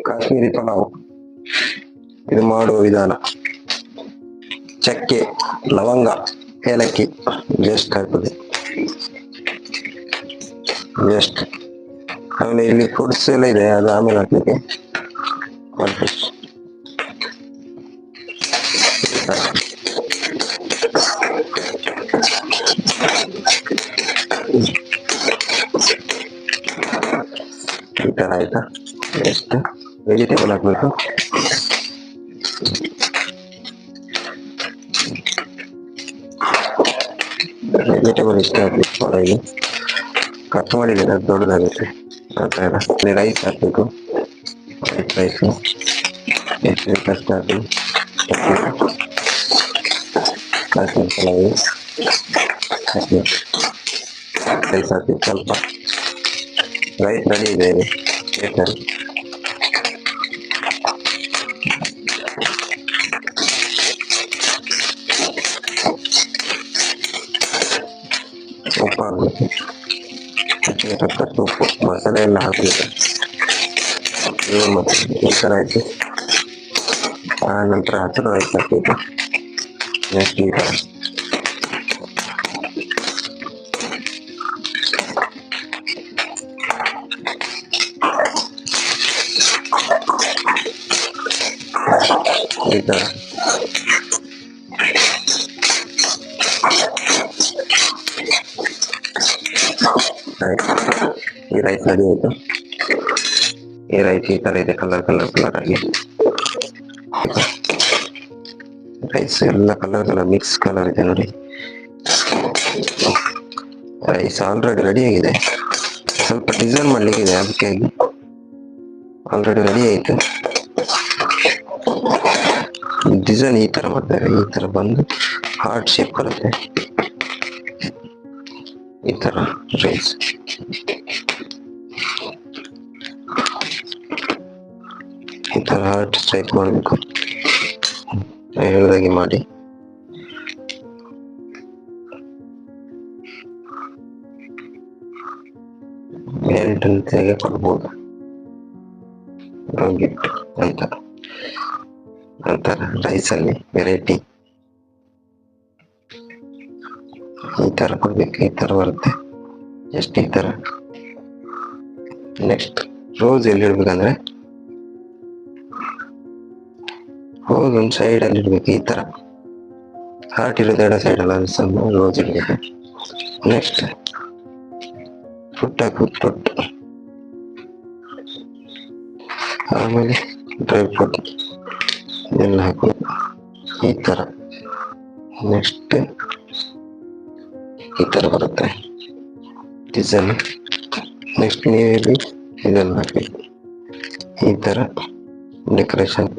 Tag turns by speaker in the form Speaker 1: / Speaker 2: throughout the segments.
Speaker 1: ಕಾಶ್ಮೀರಿ ಪಲಾವ್ ಇದು ಮಾಡುವ ವಿಧಾನ. ಚಕ್ಕೆ, ಲವಂಗ, ಏಲಕ್ಕಿ ಜಸ್ಟ್ ಹಾಕುದು ಜಸ್ಟ್. ಆಮೇಲೆ ಇಲ್ಲಿ ಫ್ರೂಟ್ಸ್ ಎಲ್ಲ ಇದೆ, ಅದು ಆಮೇಲೆ ಹಾಕ್ಲಿಕ್ಕೆ. ಈ ತರ ಆಯ್ತಾ. ಎಷ್ಟು ವೆಜಿಟೇಬಲ್ ಹಾಕ್ಬೇಕು. ವೆಜಿಟೇಬಲ್ ಇಷ್ಟ ಹಾಕ್ಬೇಕು. ಒಳಗೆ ಕಟ್ ಮಾಡಿದ್ರೆ ಅದು ದೊಡ್ಡದಾಗುತ್ತೆ. ಆ ಥರ ರೈಸ್ ಹಾಕ್ಬೇಕು. ವೈಟ್ ರೈಸು ಎಷ್ಟು ಬೇಕಷ್ಟು ಹಾಕಿ. ಕಾಶ್ಮೀರಿ ಪಲಾವ್ ಹಾಕಿ ರೈಸ್ ಹಾಕಿ. ಸ್ವಲ್ಪ ರೈಸ್ ರೆಡಿ ಇದೆ ಬೇಕಲ್ಲಿ. ಉಪ್ಪು ಹಾಕಬೇಕು, ತಕ್ಕಷ್ಟು ಉಪ್ಪು, ಮಸಾಲೆ ಎಲ್ಲ ಹಾಕಬೇಕು. ಈ ಥರ ಆಯಿತು. ಆ ನಂತರ ಹಸಿರು ರೈಸ್ ಹಾಕಬೇಕು. ನೆಕ್ಸ್ಟ್ ಈ ಥರ ಈ ಥರ ಈ ರೈಸ್ ರೆಡಿ ಆಯಿತು. ಈ ರೈಸ್ ಈ ಥರ ಇದೆ, ಕಲರ್ ಆಗಿ ರೈಸ್ ಎಲ್ಲ ಕಲರ್ ಮಿಕ್ಸ್ ಕಲರ್ ಇದೆ ನೋಡಿ. ರೈಸ್ ಆಲ್ರೆಡಿ ರೆಡಿ ಆಗಿದೆ. ಸ್ವಲ್ಪ ಡಿಸೈನ್ ಮಾಡ್ಲಿಕ್ಕಿದೆ, ಅದಕ್ಕೆ ಆಲ್ರೆಡಿ ರೆಡಿ ಆಯಿತು. ಡಿಸೈನ್ ಈ ತರ ಮಾಡ್ತಾರೆ. ಈ ತರ ಬಂದು ಹಾರ್ಟ್ ಶೇಪ್ ಬರುತ್ತೆ. ಈ ತರ ರೈಸ್ ಈ ತರ ಹಾರ್ಟ್ ಶೇಪ್ ಮಾಡಬೇಕು. ಹೇಳಿದಾಗೆ ಮಾಡಿ. ಮೇಲ್ಟಂತೆಗೆ ಕೊಡ್ಬೋದು ಅಂತ. ನಂತರ ರೈಸಲ್ಲಿ ವೆರೈಟಿ ಈ ತರ ಕೊಡ್ಬೇಕು. ಈ ತರ ಬರುತ್ತೆ ಜಸ್ಟ್ ಈ ತರ. ನೆಕ್ಸ್ಟ್ ರೋಸ್ ಎಲ್ಲಿ ಇಡ್ಬೇಕಂದ್ರೆ, ರೋಸ್ ಒಂದು ಸೈಡ್ ಅಲ್ಲಿ ಇಡ್ಬೇಕು. ಈ ತರ ಹಾರ್ಟ್ ಇರೋದು ಎಡ ಸೈಡ್ ಅಲ್ಲ, ಸ್ವಲ್ಪ ರೋಸ್ ಇಡ್ಬೇಕು. ನೆಕ್ಸ್ಟ್ ಫ್ರೂಟ್ ಹಾಕ್ಬೇಕು, ಫ್ರೂಟ್. ಆಮೇಲೆ ಡ್ರೈ ಫ್ರೂಟ್ ಎಲ್ಲ ಹಾಕಬೇಕು ಈ ತರ. ನೆಕ್ಸ್ಟ್ ಈ ತರ ಬರುತ್ತೆ ಡಿಸೈನ್. ನೆಕ್ಸ್ಟ್ ನೀರಲ್ಲಿ ಇದನ್ನು ಹಾಕಬೇಕು. ಈ ತರ ಡೆಕೋರೇಷನ್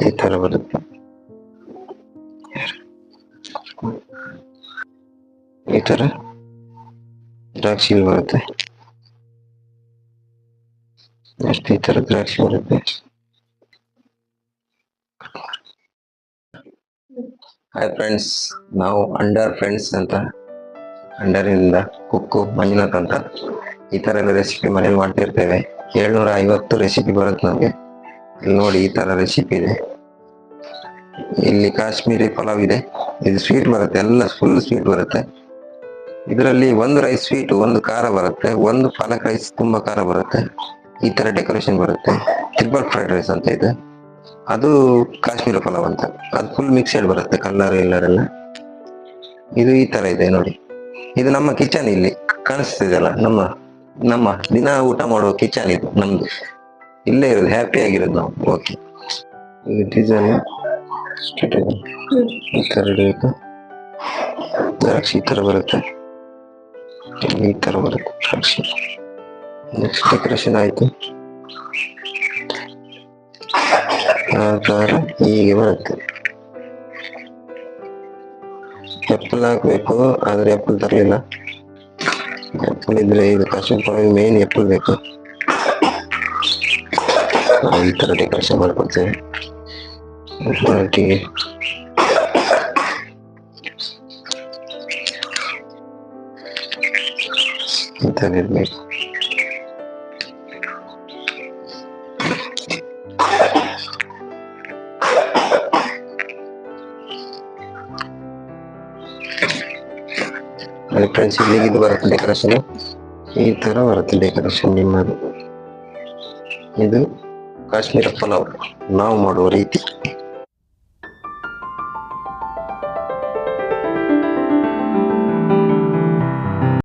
Speaker 1: ಈ ತರ ಬರುತ್ತೆ. ಈ ತರ ದ್ರಾಕ್ಷಿ ಬರುತ್ತೆ. ನೆಕ್ಸ್ಟ್ ಈ ತರ ದ್ರಾಕ್ಷಿ ಬರುತ್ತೆ. ಹಾಯ್ ಫ್ರೆಂಡ್ಸ್, ನಾವು ಅಂಡರ್ ಫ್ರೆಂಡ್ಸ್ ಅಂತ, ಅಂಡರಿಂದ ಕುಕ್ಕು ಮಂಜುನಾಥ್ ಅಂತ ಈ ತರ ಎಲ್ಲ ರೆಸಿಪಿ ಮನೇಲಿ ಮಾಡ್ತಿರ್ತೇವೆ. 750 ರೆಸಿಪಿ ಬರುತ್ತೆ ನಮಗೆ. ಇಲ್ಲಿ ನೋಡಿ ಈ ತರ ರೆಸಿಪಿ ಇದೆ. ಇಲ್ಲಿ ಕಾಶ್ಮೀರಿ ಪಲಾವ್ ಇದೆ. ಇದು ಸ್ವೀಟ್ ಬರುತ್ತೆ, ಎಲ್ಲ ಫುಲ್ ಸ್ವೀಟ್ ಬರುತ್ತೆ. ಇದರಲ್ಲಿ ಒಂದು ರೈಸ್ ಸ್ವೀಟ್, ಒಂದು ಖಾರ ಬರುತ್ತೆ, ಒಂದು ಪಾಲಕ್ ರೈಸ್ ತುಂಬಾ ಖಾರ ಬರುತ್ತೆ. ಈ ತರ ಡೆಕೋರೇಷನ್ ಬರುತ್ತೆ. ಟ್ರಿಪಲ್ ಫ್ರೈಡ್ ರೈಸ್ ಅಂತ ಇದೆ, ಅದು ಕಾಶ್ಮೀರ ಪಲಾವ್ ಅಂತ. ಅದು ಫುಲ್ ಮಿಕ್ಸೆಡ್ ಬರುತ್ತೆ, ಕಲರ್ ಎಲ್ಲರೆಲ್ಲ. ಇದು ಈ ತರ ಇದೆ ನೋಡಿ. ಇದು ನಮ್ಮ ಕಿಚನ್, ಇಲ್ಲಿ ಕಾಣಿಸ್ತಿದೆಯಲ್ಲ, ನಮ್ಮ ದಿನ ಊಟ ಮಾಡುವ ಕಿಚನ್ ಇದು ನಮ್ದು. ಇಲ್ಲೇ ಇರೋದು, ಹ್ಯಾಪಿ ಆಗಿರೋದು ನಾವು. ಓಕೆ, ಇದು ಡಿಸೈನ್ ಈ ತರ ಇಡಬೇಕು. ದ್ರಾಕ್ಷಿ ಈ ತರ ಬರುತ್ತೆ, ಈ ತರ ಬರುತ್ತೆ ದ್ರಾಕ್ಷಿ. ನೆಕ್ಸ್ಟ್ ಡೆಕೋರೇಷನ್ ಆಯ್ತು. ಆ ತರ ಹೀಗೆ ಬರುತ್ತೆ. ಎಪ್ಪಲ್ ಹಾಕ್ಬೇಕು, ಆದ್ರೆ ಎಪ್ಪಲ್ ತರಲಿಲ್ಲ. ಎಪ್ಪಲ್ ಇದ್ರೆ ಇದು ಕಾಶ್ಮೀರ್ ಪಲಾವ್ ಮೇನ್ ಎಪ್ಪಲ್ ಬೇಕು. ಈ ತರ ಡೆಕೋರೇಷನ್ ಮಾಡ್ಕೊಳ್ತೇವೆ. ಈ ತರ ಇರ್ಬೇಕು. ನೋಡಿ ಫ್ರೆಂಡ್ಸ್, ಇಲ್ಲಿಗೆ ಇದು ಬರುತ್ತೆ ಡೆಕೋರೇಷನ್. ಈ ತರ ಬರುತ್ತೆ ಡೆಕೋರೇಷನ್ ನಿಮ್ಮದು. ಇದು ಕಾಶ್ಮೀರ ಪಲಾವ್ ನಾವು ಮಾಡುವ ರೀತಿ.